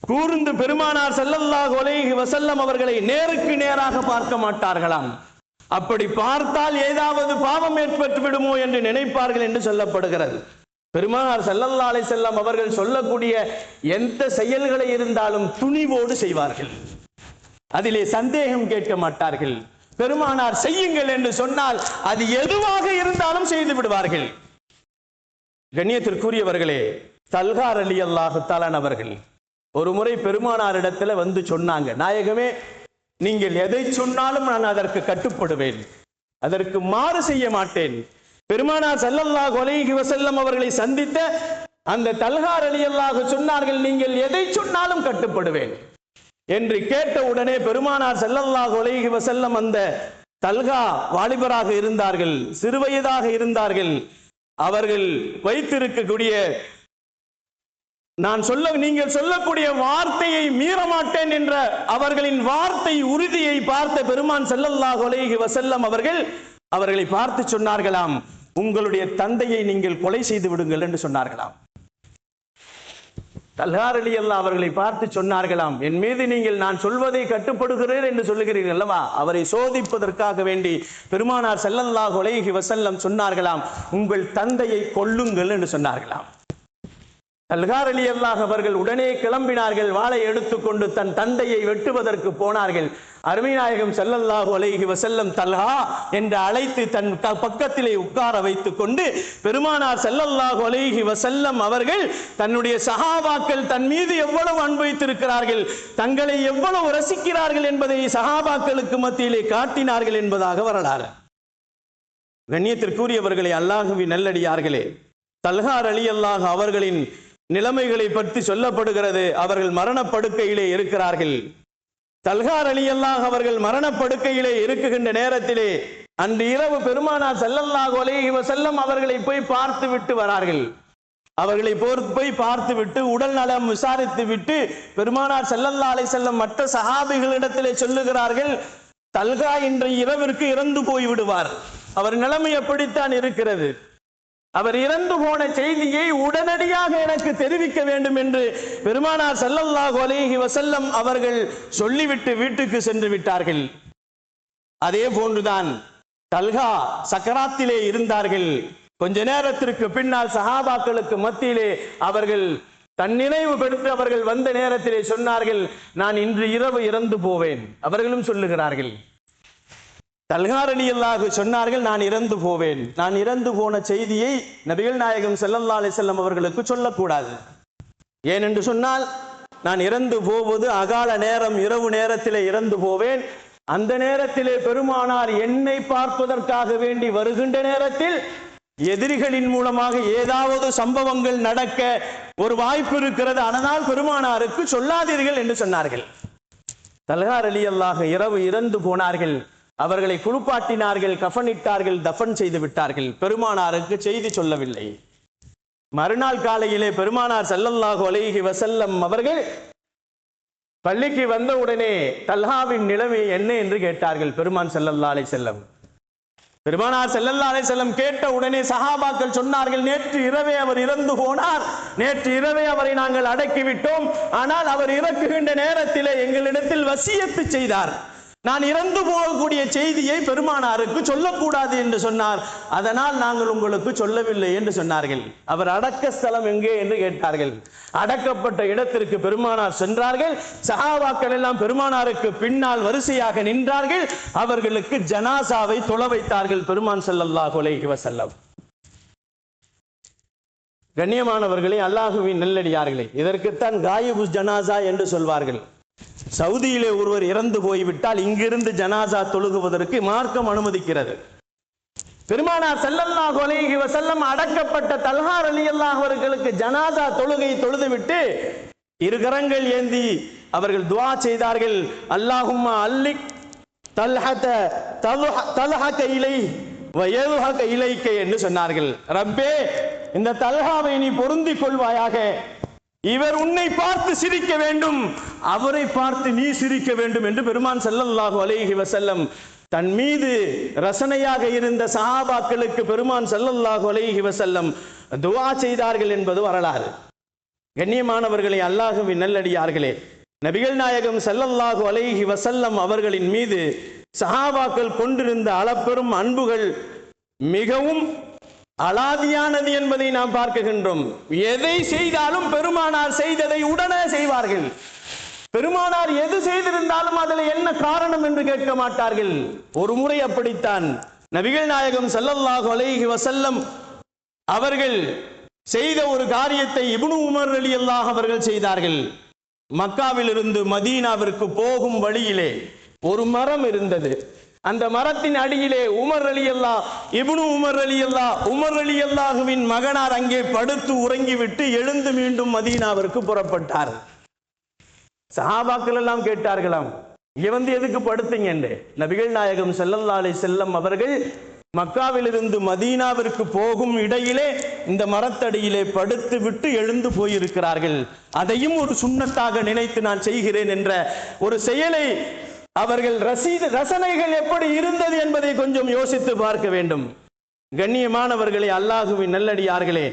கூர்ந்து பெருமானார் ஸல்லல்லாஹு அலைஹி வஸல்லம் அவர்களை நேருக்கு நேராக பார்க்க மாட்டார்களாம். அப்படி பார்த்தால் ஏதாவது பாவம் ஏற்பட்டு விடுமோ என்று நினைப்பார்கள் என்று சொல்லப்படுகிறது. பெருமானார் ஸல்லல்லாஹு அலைஹி வஸல்லம் அவர்கள் சொல்லக்கூடிய எந்த செயல்களை இருந்தாலும் துணிவோடு செய்வார்கள். அதிலே சந்தேகம் கேட்க மாட்டார்கள். பெருமானார் செய்யுங்கள் என்று சொன்னால் அது எதுவாக இருந்தாலும் செய்து விடுவார்கள். கண்ணியத்திற்குரியவர்களே, தல்ஹா ரலியல்லாஹு தஆலா அவர்கள் ஒரு முறை பெருமானாரிடத்துல வந்து சொன்னாங்க, நாயகமே, நீங்கள் எதை சொன்னாலும் நான் அதற்கு கட்டுப்படுவேன், அதற்கு மாறு செய்ய மாட்டேன். பெருமானார் ஸல்லல்லாஹு அலைஹி வஸல்லம் அவர்களை சந்தித்த அந்த தல்ஹா ரலியல்லாஹு சொன்னார்கள், நீங்கள் எதை சொன்னாலும் கட்டுப்படுவேன் என்று கேட்ட உடனே பெருமானார் ஸல்லல்லாஹு அலைஹி வஸல்லம் அந்த தல்ஹா வாலிபராக இருந்தார்கள், சிறுவயதாக இருந்தார்கள். அவர்கள் வைத்திருக்கக்கூடிய நீங்கள் சொல்லக்கூடிய வார்த்தையை மீற மாட்டேன் என்ற அவர்களின் வார்த்தை உறுதியை பார்த்த பெருமான் ஸல்லல்லாஹு அலைஹி வஸல்லம் அவர்கள் அவர்களை பார்த்து சொன்னார்களாம், உங்களுடைய தந்தையை நீங்கள் கொலை செய்து விடுங்கள் என்று சொன்னார்களாம். தல்ஹா ரலியல்லாஹு அவர்களை பார்த்து சொன்னார்களாம், என் மீது நீங்கள் நான் சொல்வதை கட்டுப்படுகிறேன் என்று சொல்லுகிறீர்கள் அல்லவா? அவரை சோதிப்பதற்காக வேண்டி பெருமானார் ஸல்லல்லாஹு அலைஹி வஸல்லம் சொன்னார்களாம், உங்கள் தந்தையை கொல்லுங்கள் என்று சொன்னார்களாம். தல்ஹா ரலியல்லாஹு அவர்கள் உடனே கிளம்பினார்கள். வாளை எடுத்துக்கொண்டு தன் தந்தையை வெட்டுவதற்கு போனார்கள். அருமை நாயகம் ஸல்லல்லாஹு அலைஹி வஸல்லம் தல்ஹா என்று அழைத்து தன் பக்கத்திலே உட்கார வைத்துக் கொண்டு பெருமானார் ஸல்லல்லாஹு அலைஹி வஸல்லம் அவர்கள் தன்னுடைய சஹாபாக்கள் தன் மீது எவ்வளவு அன்பு வைத்திருக்கிறார்கள், தங்களை எவ்வளவு ரசிக்கிறார்கள் என்பதை சஹாபாக்களுக்கு மத்தியிலே காட்டினார்கள் என்பதாக வரலாறு. கண்ணியத்திற்குரியவர்களே, அல்லாஹுவின் நல்லடியார்களே, தல்ஹா ரலியல்லாஹு அவர்களின் நிலைமைகளை பற்றி சொல்லப்படுகிறது. அவர்கள் மரணப்படுக்கையிலே இருக்கிறார்கள். தல்ஹா ரலியல்லாஹு அவர்கள் மரணப்படுக்கையிலே இருக்குகின்ற நேரத்திலே அன்று இரவு பெருமானார் ஸல்லல்லாஹு அலைஹி வஸல்லம் அவர்களை போய் பார்த்து விட்டு வரார்கள். அவர்களை போய் பார்த்து விட்டு உடல் நலம் விசாரித்து விட்டு பெருமானார் ஸல்லல்லாஹு அலைஹி வஸல்லம் மற்ற சஹாபிகளிடத்திலே சொல்லுகிறார்கள், தல்கா இன்றைய இரவிற்கு இறந்து போய் விடுவார். அவர் நிலைமை எப்படித்தான் இருக்கிறது? அவர் இறந்து போன செய்தியை உடனடியாக எனக்கு தெரிவிக்க வேண்டும் என்று பெருமானார் ஸல்லல்லாஹு அலைஹி வஸல்லம் அவர்கள் சொல்லிவிட்டு வீட்டுக்கு சென்று விட்டார்கள். அதே போன்றுதான் தல்கா சக்கராத்திலே இருந்தார்கள். கொஞ்ச நேரத்திற்கு பின்னால் சஹாபாக்களுக்கு மத்தியிலே அவர்கள் தன்னினைவு பெற்று அவர்கள் வந்த நேரத்திலே சொன்னார்கள், நான் இன்று இரவு இறந்து போவேன். அவர்களும் சொல்லுகிறார்கள். தல்கா ரலியல்லாஹு சொன்னார்கள், நான் இறந்து போவேன். நான் இறந்து போன செய்தியை நபிகள் நாயகம் ஸல்லல்லாஹு அலைஹி வஸல்லம் அவர்களுக்கு சொல்லக்கூடாது. ஏனென்று சொன்னால், நான் இறந்து போவது அகால நேரம், இரவு நேரத்திலே இறந்து போவேன். அந்த நேரத்திலே பெருமானார் என்னை பார்ப்பதற்காக வேண்டி வருகின்ற நேரத்தில் எதிரிகளின் மூலமாக ஏதாவது சம்பவங்கள் நடக்க ஒரு வாய்ப்பு இருக்கிறது. அதனால் பெருமானாருக்கு சொல்லாதீர்கள் என்று சொன்னார்கள். தல்கா ரலியல்லாஹு இரவு இறந்து போனார்கள். அவர்களை குளிப்பாட்டினார்கள், கஃனிட்டார்கள், தஃபன் செய்து விட்டார்கள். பெருமானாருக்கு செய்தி சொல்லவில்லை. மறுநாள் காலையிலே பெருமானார் ஸல்லல்லாஹு அலைஹி வஸல்லம் அவர்கள் பள்ளிக்கு வந்த உடனே தல்ஹாவின் நிலைமை என்ன என்று கேட்டார்கள் பெருமான் ஸல்லல்லாஹு அலைஹி வஸல்லம். பெருமானார் ஸல்லல்லாஹு அலைஹி வஸல்லம் கேட்ட உடனே சஹாபாக்கள் சொன்னார்கள், நேற்று இரவே அவர் இறந்து போனார். நேற்று இரவே அவரை நாங்கள் அடக்கிவிட்டோம். ஆனால் அவர் இறக்குகின்ற நேரத்திலே எங்களிடத்தில் வசியத்து செய்தார். நான் இறந்து போகக்கூடிய செய்தியை பெருமானாருக்கு சொல்லக்கூடாது என்று சொன்னார். அதனால் நாங்கள் உங்களுக்கு சொல்லவில்லை என்று சொன்னார்கள். அவர் அடக்க ஸ்தலம் எங்கே என்று கேட்டார்கள். அடக்கப்பட்ட இடத்திற்கு பெருமானார் சென்றார்கள். சஹாபாக்கள் எல்லாம் பெருமானாருக்கு பின்னால் வரிசையாக நின்றார்கள். அவர்களுக்கு ஜனாசாவை தொழ வைத்தார்கள் பெருமான் ஸல்லல்லாஹு அலைஹி வஸல்லம். கண்ணியமானவர்களே, அல்லாஹுவின் நல்லடியார்களே, இதற்குத்தான் காயிபு ஜனாசா என்று சொல்வார்கள். சவுதியிலே ஒருவர் இறந்து போய்விட்டால் இங்கிருந்து ஜனாசா தொழுகுவதற்கு மார்க்கம் அனுமதிக்கிறது. பெருமானார் ஸல்லல்லாஹு அலைஹி வஸல்லம் அடக்கப்பட்ட தல்ஹா ரலியல்லாஹு அவர்களுக்கு ஜனாசா தொழுகை தொழுதுவிட்டு இரு கரங்கள் ஏந்தி அவர்கள் துஆ செய்தார்கள். அல்லாஹும்ம அல்லிக் தல்ஹக இலை வயதுஹக இலைக்க என்று சொன்னார்கள். ரப்பே, இந்த தல்ஹாவை நீ பொருந்திக் கொள்வாயாக. இவர் உன்னை பார்த்து சிரிக்க வேண்டும், அவரை பார்த்து நீ சிரிக்க வேண்டும் என்று பெருமான் ஸல்லல்லாஹு அலைஹி வஸல்லம் தன் மீது ரசனையாக இருந்த சஹாபாக்களுக்கு பெருமான் ஸல்லல்லாஹு அலைஹி வஸல்லம் துஆ செய்தார்கள் என்பது வரலாறு. கண்ணியமானவர்களே, அல்லாஹ்வின் நல்லடியார்களே, நபிகள் நாயகம் ஸல்லல்லாஹு அலைஹி வஸல்லம் அவர்களின் மீது சஹாபாக்கள் கொண்டிருந்த அளப்பெரும் அன்புகள் மிகவும் அலாதியானது என்பதை நாம் பார்க்கின்றோம். எதை செய்தாலும் பெருமானார் செய்ததை உடனே செய்வார்கள். பெருமானார் எது செய்திருந்தாலும் அதில் என்ன காரணம் என்று கேட்க மாட்டார்கள். ஒரு முறை அப்படித்தான் நபிகள் நாயகம் ஸல்லல்லாஹு அலைஹி வஸல்லம் அவர்கள் செய்த ஒரு காரியத்தை இப்னு உமர் ரலியல்லாஹு அவர்கள் செய்தார்கள். மக்காவில் இருந்து மதீனாவிற்கு போகும் வழியிலே ஒரு மரம் இருந்தது. அந்த மரத்தின் அடியிலே உமர் ரலியல்லாஹு இப்னு உமர் ரலியல்லாஹுவின் மகனார் அங்கே படுத்து உறங்கிவிட்டு எழுந்து மீண்டும் மதீனாவிற்கு புறப்பட்டார். சஹாபாக்கள் எல்லாம் கேட்டார்களாம், இங்க வந்து எதுக்கு படுத்தீங்க என்று. நபிகள் நாயகம் ஸல்லல்லாஹு அலைஹி வஸல்லம் அவர்கள் மக்காவில் இருந்து மதீனாவிற்கு போகும் இடையிலே இந்த மரத்தடியிலே படுத்து விட்டு எழுந்து போயிருக்கிறார்கள். அதையும் ஒரு சுன்னத்தாக நினைத்து நான் செய்கிறேன் என்ற ஒரு செயலை அவர்கள் ரசனைகள் எப்படி இருந்தது என்பதை கொஞ்சம் யோசித்து பார்க்க வேண்டும். கண்ணியமானவர்களே, அல்லாஹுவின் நல்லடியார்களே,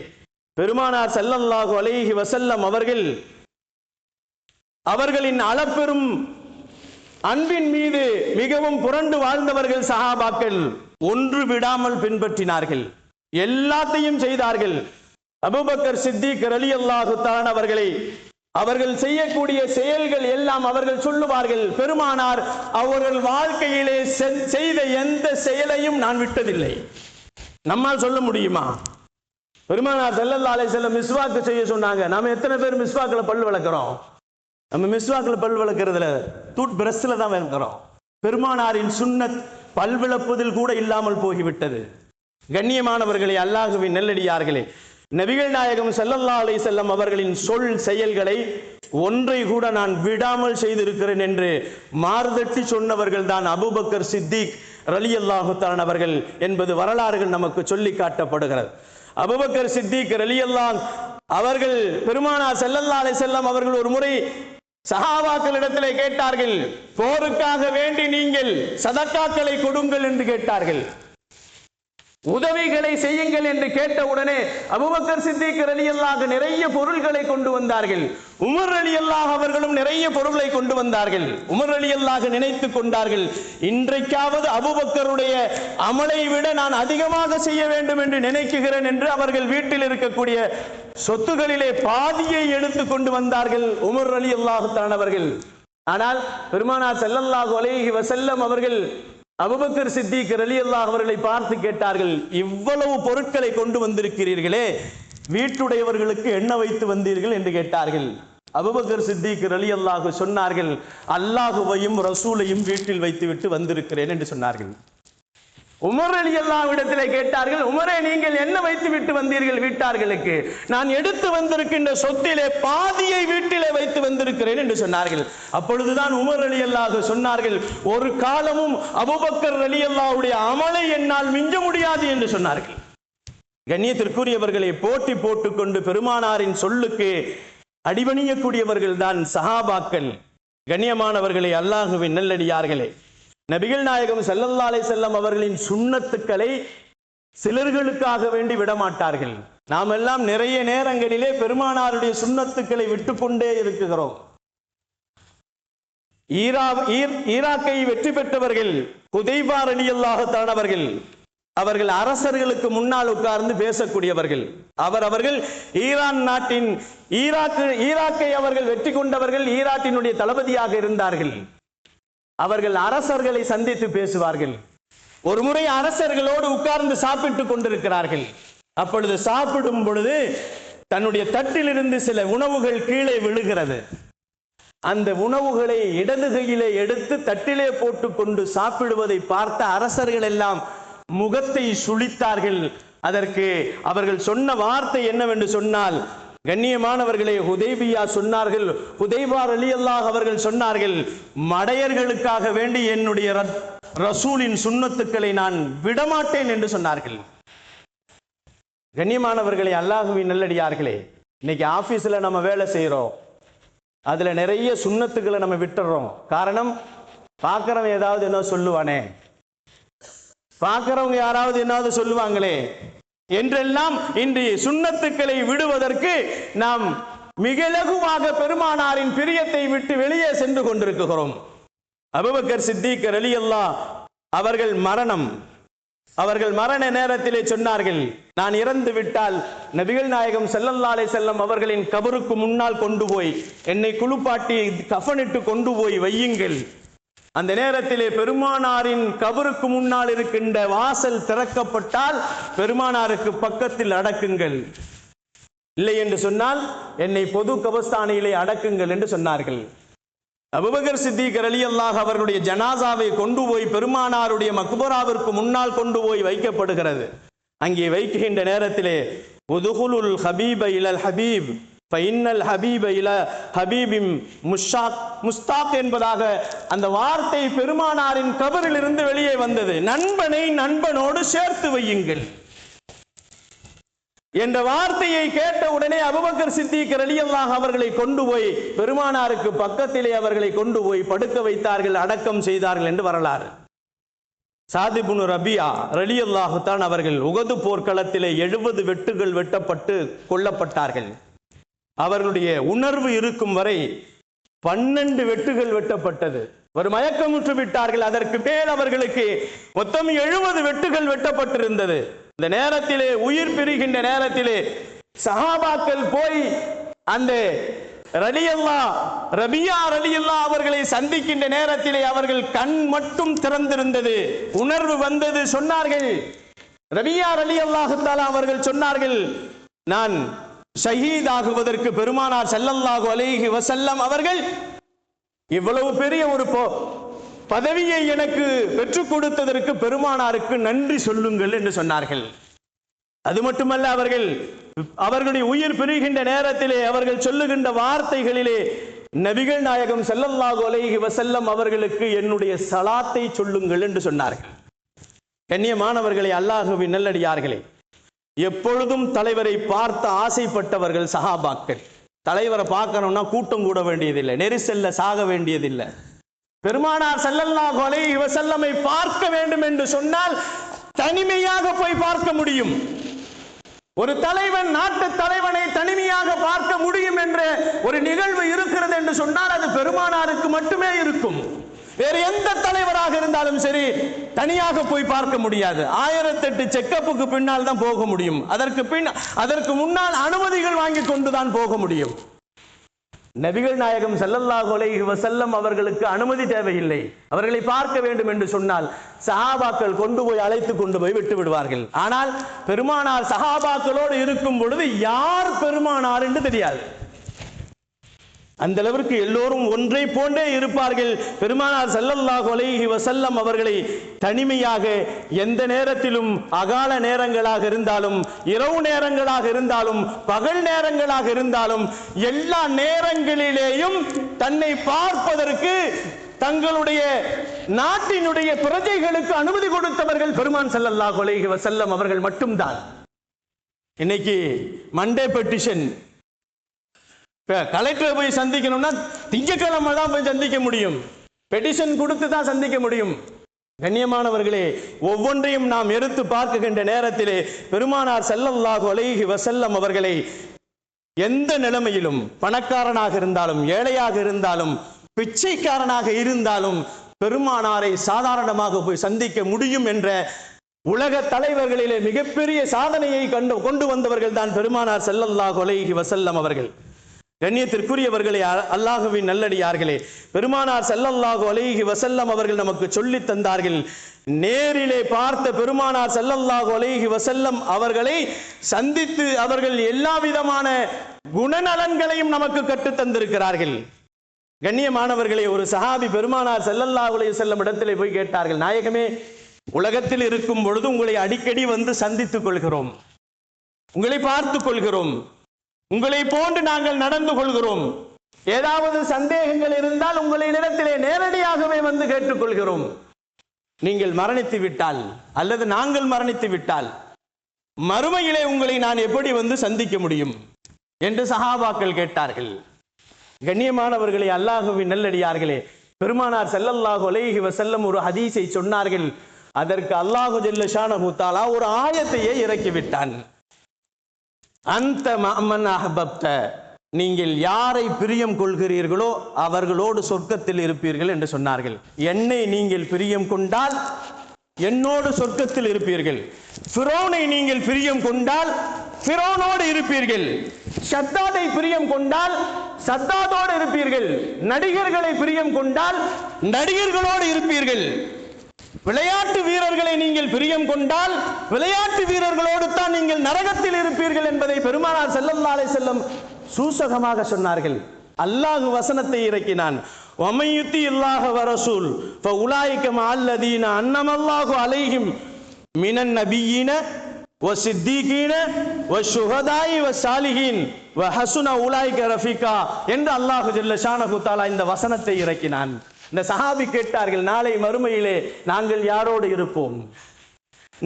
பெருமானார் ஸல்லல்லாஹு அலைஹி வஸல்லம் அவர்களின் அளப்பெரும் அன்பின் மீது மிகவும் புரண்டு வாழ்ந்தவர்கள் சஹாபாக்கள். ஒன்று விடாமல் பின்பற்றினார்கள், எல்லாத்தையும் செய்தார்கள். அபூபக்கர் சித்திக் ரலியல்லாஹு தஆலா அவர்கள் செய்யக்கூடிய செயல்கள் எல்லாம் அவர்கள் சொல்லுவார்கள், பெருமானார் அவர்கள் வாழ்க்கையிலே செய்த எந்த செயலையும் நான் விட்டதில்லை. நம்மால் சொல்ல முடியுமா? பெருமானார் ஸல்லல்லாஹு அலைஹி வஸல்லம் மிஸ்வாக் செய்ய சொன்னாங்க. நாம எத்தனை பேர் மிஸ்வாக்ல பல் விளக்குறோம்? நம்ம மிஸ்வாக்ல பல் விளக்குறதுல டூத் பிரஷ்ல தான் விளக்குறோம். பெருமானாரின் சுன்னத் பல் விளக்குவதில் கூட இல்லாமல் போய்விட்டது. கண்ணியமானவர்களே, அல்லாஹ்வின் நல்லடியார்களே, நபிகள் நாயகம் ஸல்லல்லாஹு அலைஹி வஸல்லம் அவர்களின் சொல் செயல்களை ஒன்றை கூட நான் விடாமல் செய்திருக்கிறேன் என்று மார்தட்டி சொன்னவர்கள் தான் அபூபக்கர் சித்திக் ரலியல்லாஹு தஆலா அவர்கள் என்பது வரலாறுகள் நமக்கு சொல்லி காட்டப்படுகிறது. அபூபக்கர் சித்திக் ரலியல்லாஹு அவர்கள் பெருமானார் ஸல்லல்லாஹு அலைஹி வஸல்லம் அவர்கள் ஒரு முறை சஹாபாக்களிடத்திலே கேட்டார்கள், போருக்காக வேண்டி நீங்கள் சதக்காக்களை கொடுங்கள் என்று கேட்டார்கள், உதவிகளை செய்யுங்கள் என்று கேட்ட உடனே அபூபக்கர் சித்திக் ரலியல்லாஹு நிறைய பொருள்களை கொண்டு வந்தார்கள். உமர் ரலியல்லாஹு அவர்களும் நிறைய பொருளை கொண்டு வந்தார்கள். உமர் ரலியல்லாஹு நினைத்துக் கொண்டார்கள், இன்றைக்காவது அபூபக்கருடைய அமலை விட நான் அதிகமாக செய்ய வேண்டும் என்று நினைக்கிறேன் என்று அவர்கள் வீட்டில் இருக்கக்கூடிய சொத்துகளிலே பாதியை எடுத்து கொண்டு வந்தார்கள் உமர் ரலியல்லாஹு தஆலா அவர்கள். ஆனால் பெருமானார் ஸல்லல்லாஹு அலைஹி வஸல்லம் அவர்கள் அபூபக்கர் சித்திக் ரலியல்லாஹு அவர்களை பார்த்து கேட்டார்கள், இவ்வளவு பொருட்களை கொண்டு வந்திருக்கிறீர்களே, வீட்டுடையவர்களுக்கு என்ன வைத்து வந்தீர்கள் என்று கேட்டார்கள். அபூபக்கர் சித்திக் ரலியல்லாஹு சொன்னார்கள், அல்லாஹுவையும் ரசூலையும் வீட்டில் வைத்துவிட்டு வந்திருக்கிறேன் என்று சொன்னார்கள். உமர் ரலியல்லாஹு இடத்திலே கேட்டார்கள், உமரே நீங்கள் என்ன வைத்து விட்டு வந்தீர்கள் வீட்டார்களுக்கு? நான் எடுத்து வந்திருக்கின்ற சொத்திலே பாதியை வீட்டிலே வைத்து வந்திருக்கிறேன் என்று சொன்னார்கள். அப்பொழுதுதான் உமர் ரலியல்லாஹு சொன்னார்கள், ஒரு காலமும் அபூபக்கர் ரலியல்லாஹுடைய அமலை என்னால் மிஞ்ச முடியாது என்று சொன்னார்கள். கண்ணியத்திற்குரியவர்களை போட்டி போட்டுக்கொண்டு பெருமானாரின் சொல்லுக்கு அடிபணியக்கூடியவர்கள் தான் சஹாபாக்கள். கண்ணியமானவர்களே, அல்லாஹுவின் நல்லடியார்களே, நபிகள் நாயகம் ஸல்லல்லாஹு அலைஹி வஸல்லம் அவர்களின் சுன்னத்துக்களை சிலர்களுக்காக வேண்டி விடமாட்டார்கள். நாம் எல்லாம் நிறைய நேரங்களிலே பெருமானாருடைய சுன்னத்துக்களை விட்டுக்கொண்டே இருக்கிறோம். ஈராக்கை வெற்றி பெற்றவர்கள் ஹுதைபா ரலியல்லாஹு தஆலா அவர்கள் அரசர்களுக்கு முன்னால் உட்கார்ந்து பேசக்கூடியவர்கள். அவர்கள் ஈரான் நாட்டின் ஈராக்கை அவர்கள் வெற்றி கொண்டவர்கள், ஈராக்கினுடைய தளபதியாக இருந்தார்கள். அவர்கள் அரசர்களை சந்தித்து பேசுவார்கள். ஒரு முறை அரசர்களோடு உட்கார்ந்து சாப்பிட்டுக் கொண்டிருக்கிறார்கள். அப்பொழுது சாப்பிடும் பொழுது தன்னுடைய தட்டிலிருந்து சில உணவுகள் கீழே விழுகிறது. அந்த உணவுகளை இடது கையிலே எடுத்து தட்டிலே போட்டுக் கொண்டு சாப்பிடுவதை பார்த்த அரசர்கள் எல்லாம் முகத்தை சுளித்தார்கள். அதற்கு அவர்கள் சொன்ன வார்த்தை என்னவென்று சொன்னால், கண்ணியமானவர்களே, ஹுதைபியா சொன்னார்கள், ஹுதைபா ரலியல்லாஹு அவர்கள் சொன்னார்கள், மடையர்களுக்காக வேண்டி என்னுடைய ரசூலின் சுன்னத்துக்களை நான் விடமாட்டேன் என்று சொன்னார்கள். கண்ணியமானவர்களே, அல்லாஹுவின் நல்லடியார்களே, இன்னைக்கு ஆபீஸ்ல நம்ம வேலை செய்யறோம், அதுல நிறைய சுன்னத்துக்களை நம்ம விட்டுறோம். காரணம், பார்க்கிறவன் ஏதாவது என்ன சொல்லுவானே, பார்க்கிறவங்க யாராவது என்னாவது சொல்லுவாங்களே என்றெல்லாம் இன்று சுன்னத்துக்களை விடுவதற்கு நாம் மிக இலகுவாக பெருமானாரின் பிரியத்தை விட்டு வெளியே சென்று கொண்டிருக்கிறோம். அபூபக்கர் சித்திக் ரலியல்லாஹு அவர்கள் மரண நேரத்திலே சொன்னார்கள், நான் இறந்து விட்டால் நபிகள் நாயகம் ஸல்லல்லாஹு அலைஹி வஸல்லம் அவர்களின் கபருக்கு முன்னால் கொண்டு போய் என்னை குளிப்பாட்டி கஃனிட்டு கொண்டு போய் வையுங்கள். அந்த நேரத்திலே பெருமானாரின் கபருக்கு முன்னால் இருக்கின்ற வாசல் திறக்கப்பட்டால் பெருமானாருக்கு பக்கத்தில் அடக்குங்கள், இல்லை என்று சொன்னால் என்னை பொது கபஸ்தானியிலே அடக்குங்கள் என்று சொன்னார்கள். அபூபக்கர் சித்திக் ரலியல்லாஹு அவர்களுடைய ஜனாசாவை கொண்டு போய் பெருமானாருடைய மக்பராவிற்கு முன்னால் கொண்டு போய் வைக்கப்படுகிறது. அங்கே வைக்கின்ற நேரத்திலே உதுகுலுல் ஹபீப இலல் ஹபீப் ஃபைன்னல் ஹபீப இல ஹபீபிம் முஸ்தாக் என்பதாக அந்த வார்த்தை பெருமானாரின் கபரில் இருந்து வெளியே வந்தது. நண்பனை நண்பனோடு சேர்த்து வையுங்கள் என்ற வார்த்தையை கேட்ட உடனே அபூபக்கர் சித்திக் ரலியல்லாஹு அவர்களை கொண்டு போய் பெருமானாருக்கு பக்கத்திலே அவர்களை கொண்டு போய் படுக்க வைத்தார்கள், அடக்கம் செய்தார்கள் என்று வரலாறு. சாத் இப்னு ரபியா ரலியல்லாஹு தஆலா அவர்கள் உஹது போர்க்களத்திலே 70 வெட்டுகள் வெட்டப்பட்டு கொல்லப்பட்டார்கள். அவர்களுடைய உணர்வு இருக்கும் வரை 12 வெட்டுகள் வெட்டப்பட்டது. ஒரு மயக்கமுற்று விட்டார்கள். அதற்கு மேல் அவர்களுக்கு மொத்தம் 70 வெட்டுகள் வெட்டப்பட்டிருந்தது. இந்த நேரத்திலே, உயிர் பிரிகின்ற நேரத்திலே சஹாபாக்கள் போய் அந்த ரபியா ரலியல்லாஹு அவர்களை சந்திக்கின்ற நேரத்திலே அவர்கள் கண் மட்டும் திறந்திருந்தது, உணர்வு வந்தது. சொன்னார்கள், ரபியா ரலியல்லாஹு தஆலா அவர்கள் சொன்னார்கள், நான் ஷஹீத் ஆகுவதற்கு பெருமானார் ஸல்லல்லாஹு அலைஹி வஸல்லம் அவர்கள் இவ்வளவு பெரிய ஒரு பதவியை எனக்கு பெற்றுக் கொடுத்ததற்கு பெருமானாருக்கு நன்றி சொல்லுங்கள் என்று சொன்னார்கள். அது மட்டுமல்ல, அவர்களுடைய உயிர் பிரிகின்ற நேரத்திலே அவர்கள் சொல்லுகின்ற வார்த்தைகளிலே நபிகள் நாயகம் ஸல்லல்லாஹு அலைஹி வஸல்லம் அவர்களுக்கு என்னுடைய ஸலாத்தை சொல்லுங்கள் என்று சொன்னார்கள். கண்ணியமானவர்களே, அல்லாஹ்வின் நல்லடியார்களே, எப்பொழுதும் தலைவரை பார்த்து ஆசைப்பட்டவர்கள் சஹாபாக்கள். தலைவரை பார்க்கணும்னா கூட்டம் கூட வேண்டியதில்லை, நெரிசல்ல சாக வேண்டியதில்லை. பெருமானார் ஸல்லல்லாஹு அலைஹி வஸல்லமை பார்க்க வேண்டும் என்று சொன்னால் தனிமையாக போய் பார்க்க முடியும். ஒரு தலைவன் நாட்டு தலைவனை தனிமையாக பார்க்க முடியும் என்ற ஒரு நிகழ்வு இருக்கிறது என்று சொன்னால் அது பெருமானாருக்கு மட்டுமே இருக்கும். வேறு எந்த தலைவராக இருந்தாலும் சரி தனியாக போய் பார்க்க முடியாது. 1008 செக்கப்புக்கு பின்னால் தான் போக முடியும். அதற்கு முன்னால் அனுமதிகள் வாங்கி கொண்டுதான் போக முடியும். நபிகள் நாயகம் ஸல்லல்லாஹு அலைஹி வஸல்லம் அவர்களுக்கு அனுமதி தேவையில்லை. அவர்களை பார்க்க வேண்டும் என்று சொன்னால் சஹாபாக்கள் அழைத்து கொண்டு போய் விட்டு விடுவார்கள். ஆனால் பெருமானார் சஹாபாக்களோடு இருக்கும் பொழுது யார் பெருமானார் என்று தெரியாது. அந்த அளவிற்கு எல்லோரும் ஒன்றை போன்றே இருப்பார்கள். பெருமானார் ஸல்லல்லாஹு அலைஹி வஸல்லம் அவர்களை தனிமையாக எந்த நேரத்திலும், அகால நேரங்களாக இருந்தாலும், இரவு நேரங்களாக இருந்தாலும், பகல் நேரங்களாக இருந்தாலும், எல்லா நேரங்களிலேயும் தன்னை பார்ப்பதற்கு தங்களுடைய நாட்டினுடைய பிரஜைகளுக்கு அனுமதி கொடுத்தவர்கள் பெருமான் ஸல்லல்லாஹு அலைஹி வஸல்லம் அவர்கள் மட்டும்தான். இன்னைக்கு மண்டே பெட்டிஷன் கலெக்டரை போய் சந்திக்கணும்னா திங்கட்கிழமை தான் போய் சந்திக்க முடியும், பெட்டிஷன் கொடுத்து தான் சந்திக்க முடியும். கண்ணியமானவர்களே, ஒவ்வொன்றையும் நாம் எடுத்து பார்க்கின்ற நேரத்திலே பெருமானார் ஸல்லல்லாஹு அலைஹி வஸல்லம் அவர்களை எந்த நிலைமையிலும், பணக்காரனாக இருந்தாலும், ஏழையாக இருந்தாலும், பிச்சைக்காரனாக இருந்தாலும் பெருமானாரை சாதாரணமாக போய் சந்திக்க முடியும் என்ற உலக தலைவர்களிலே மிகப்பெரிய சாதனையை கொண்டு வந்தவர்கள் தான் பெருமானார் ஸல்லல்லாஹு அலைஹி வஸல்லம் அவர்கள். கண்ணியத்திற்குரியவர்களே, அல்லாஹ்வின் நல்லடியார்களே, பெருமானார் ஸல்லல்லாஹு அலைஹி வஸல்லம் அவர்கள் நமக்கு சொல்லி தந்தார்கள். நேரிலே பார்த்த பெருமானார் ஸல்லல்லாஹு அலைஹி வஸல்லம் அவர்களை சந்தித்து அவர்கள் எல்லா விதமான குணநலன்களையும் நமக்கு கற்றுத் தந்திருக்கிறார்கள். கண்ணியமானவர்களே, ஒரு சஹாபி பெருமானார் ஸல்லல்லாஹு அலைஹி வஸல்லம் இடத்திலே போய் கேட்டார்கள், நாயகமே, உலகத்தில் இருக்கும் பொழுது உங்களை அடிக்கடி வந்து சந்தித்துக் கொள்கிறோம், உங்களை பார்த்துக் கொள்கிறோம், உங்களை போன்று நாங்கள் நடந்து கொள்கிறோம், ஏதாவது சந்தேகங்கள் இருந்தால் உங்களை இடத்திலே நேரடியாகவே வந்து கேட்டுக்கொள்கிறோம். நீங்கள் மரணித்து விட்டால் அல்லது நாங்கள் மரணித்து விட்டால் மறுமையிலே உங்களை நான் எப்படி வந்து சந்திக்க முடியும் என்று சஹாபாக்கள் கேட்டார்கள். கண்ணியமானவர்களே, அல்லாஹ்வின் நல்லடியார்களே, பெருமானார் ஸல்லல்லாஹு அலைஹி வஸல்லம் ஒரு ஹதீஸை சொன்னார்கள். அதற்கு அல்லாஹு ஜல்ல ஷானஹு தஆலா ஒரு ஆயத்தையே இறக்கிவிட்டான். அந்த மஅமன் அஹ்பப்த, நீங்கள் யாரை பிரியம் கொள்கிறீர்களோ அவர்களோடு சொர்க்கத்தில் இருப்பீர்கள் என்று சொன்னார்கள். என்னை நீங்கள் பிரியம் கொண்டால் என்னோடு சொர்க்கத்தில் இருப்பீர்கள். ஃபிரௌனை நீங்கள் பிரியம் கொண்டால் ஃபிரௌனோடு இருப்பீர்கள். ஷத்தாதை பிரியம் கொண்டால் ஷத்தாதோடு இருப்பீர்கள். நடிகர்களை பிரியம் கொண்டால் நடிகர்களோடு இருப்பீர்கள். விளையாட்டு வீரர்களை நீங்கள் பிரியம் கொண்டால் விளையாட்டு வீரர்களோடு தான் நீங்கள் நரகத்தில் இருப்பீர்கள் என்பதை பெருமானார் ஸல்லல்லாஹு அலைஹி வஸல்லம் சூசகமாக சொன்னார்கள். அல்லாஹ் வசனத்தை இறக்கினான். வமையுத்தி இல்லாஹ வரசூல் ஃபஉலாயிக மஅல்லதீன அன்னமல்லாஹு அலைஹிம் மினன் நபியீன வசித்தீகீன வஷுஹதாஇ வசாலிஹீன் வஹஸுன உலாயிக ரஃபீகா என்று அல்லாஹ் ஜல்ல ஷானஹு தஆலா இந்த வசனத்தை இறக்கினான். இந்த சஹாபி கேட்டார்கள், நாளை மறுமையிலே நாங்கள் யாரோடு இருப்போம்,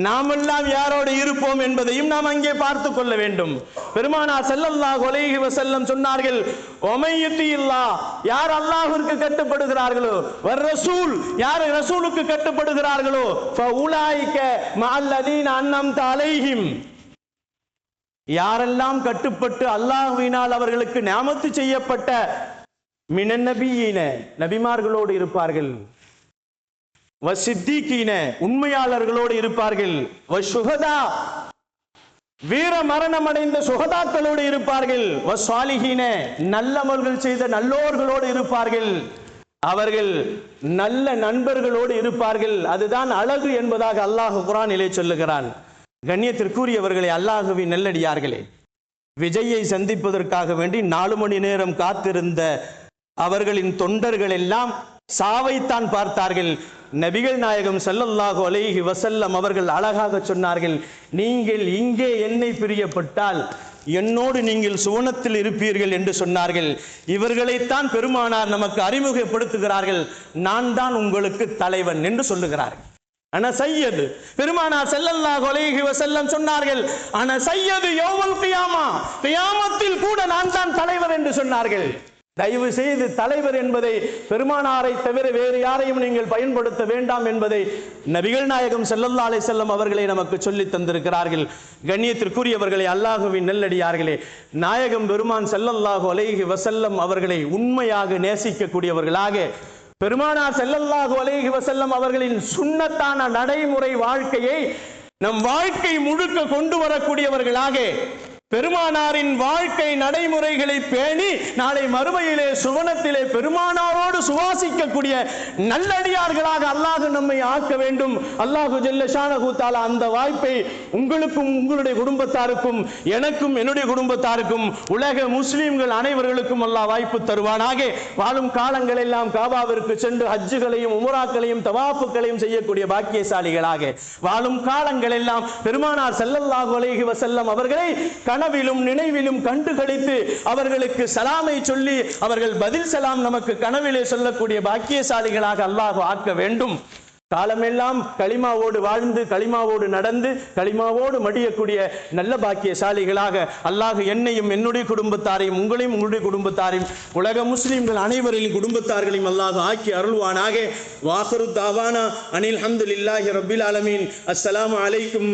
நாமெல்லாம் யாரோடு இருப்போம் என்பதையும் நாம் அங்கே பார்த்து கொள்ள வேண்டும். பெருமானார் ஸல்லல்லாஹு அலைஹி வஸல்லம் சொன்னார்கள், ஒமையுத்தில்லாஹ், யார் அல்லாஹ்விற்கு கட்டுப்படுகிறார்களோ, வர் ரசூல், யார் ரசூலுக்கு கட்டுப்படுகிறார்களோ, ஃபஉலாயிக மஅல்லதீன அன்அம்த அலைஹிம், யாரெல்லாம் கட்டுப்பட்டு அல்லாஹ்வினால் அவர்களுக்கு நியாமத்து செய்யப்பட்ட மினன் நபியீன, நபிமார்களோடு இருப்பார்கள், வசித்தீகீன, உண்மையாளர்களோடு இருப்பார்கள், வஷுஹதா, வீர மரணம் அடைந்த சுஹதாக்களோடு இருப்பார்கள், வஸ்ஸாலிஹீன, நல்லமல்கள் செய்த நல்லோர்களோடு இருப்பார்கள், அவர்கள் நல்ல நண்பர்களோடு இருப்பார்கள். அதுதான் அழகு என்பதாக அல்லாஹ் குர்ஆனிலே சொல்லுகிறான். கண்ணியத்திற்குரியவர்களே, அல்லாஹ்வின் நல்லடியார்களே, விஜயை சந்திப்பதற்காக வேண்டி 4 மணி நேரம் காத்திருந்த அவர்களின் தொண்டர்கள் எல்லாம் சாவைத்தான் பார்த்தார்கள். நபிகள் நாயகம் ஸல்லல்லாஹு அலைஹி வஸல்லம் அவர்கள் அழகாக சொன்னார்கள், நீங்கள் இங்கே என்னை பிரியப்பட்டால் என்னோடு நீங்கள் சுவனத்தில் இருப்பீர்கள் என்று சொன்னார்கள். இவர்களைத்தான் பெருமானார் நமக்கு அறிமுகப்படுத்துகிறார்கள். நான் தான் உங்களுக்கு தலைவன் என்று சொல்லுகிறார்கள். அன சையது. பெருமானார் ஸல்லல்லாஹு அலைஹி வஸல்லம் சொன்னார்கள், அன சையது யௌமல் கியாமா, கியாமத்தில் கூட நான் தான் தலைவர் என்று சொன்னார்கள். தயவு செய்து தலைவர் என்பதை பெருமானாரை தவிர வேறு யாரையும் நீங்கள் பயன்படுத்த வேண்டாம் என்பதை நபிகள் நாயகம் ஸல்லல்லாஹு அலைஹி வஸல்லம் அவர்களை நமக்கு சொல்லி தந்திருக்கிறார்கள். கண்ணியத்திற்குரியவர்களே, அல்லாஹ்வின் நல்லடியார்களே, நாயகம் பெருமான் ஸல்லல்லாஹு அலைஹி வஸல்லம் அவர்களை உண்மையாக நேசிக்கக்கூடியவர்களாக, பெருமானார் ஸல்லல்லாஹு அலைஹி வஸல்லம் அவர்களின் சுன்னத்தான நடைமுறை வாழ்க்கையை நம் வாழ்க்கை முழுக்க கொண்டு வரக்கூடியவர்களாக, பெருமானாரின் வாழ்க்கை நடைமுறைகளை பேணி நாளை மறுமையிலே சுவனத்திலே பெருமானாரோடு சுவாசிக்கக்கூடிய நல்லடியார்களாக அல்லாஹ் நம்மை ஆக்க வேண்டும். அல்லாஹு ஜல்ல ஷானஹு தஆலா அந்த வாய்ப்பை உங்களுக்கும் உங்களுடைய குடும்பத்தாருக்கும் எனக்கும் என்னுடைய குடும்பத்தாருக்கும் உலக முஸ்லிம்கள் அனைவர்களுக்கும் அல்லாஹ் வாய்ப்பு தருவானாக. வாழும் காலங்கள் எல்லாம் காபாவிற்கு சென்று ஹஜ்ஜுகளையும் உம்ராக்களையும் தவாஃபுகளையும் செய்யக்கூடிய பாக்கியசாலிகளாக, வாழும் காலங்கள் எல்லாம் பெருமானார் ஸல்லல்லாஹு அலைஹி வஸல்லம் அவர்களை கனவிலும் நினைவிலும் கண்டு கழித்து அவர்களுக்கு சலாமை சொல்லி அவர்கள் பதில் சலாம் நமக்கு கனவிலே சொல்லக்கூடிய பாக்கியசாலிகளாக அல்லாஹ் ஆக்க வேண்டும். காலமெல்லாம் களிமாவோடு வாழ்ந்து களிமாவோடு நடந்து களிமாவோடு மடியக்கூடிய நல்ல பாக்கியசாலிகளாக அல்லாஹ் என்னையும் என்னுடைய குடும்பத்தாரையும் உங்களையும் உங்களுடைய குடும்பத்தாரையும் உலக முஸ்லிம்கள் அனைவரின் குடும்பத்தார்களையும் அல்லாஹ் ஆக்கி அருள்வானாக. வாஹிரு தாவானா அனில் ஹம்துலில்லாஹி ரப்பில் ஆலமீன். அஸ்ஸலாமு அலைக்கும்.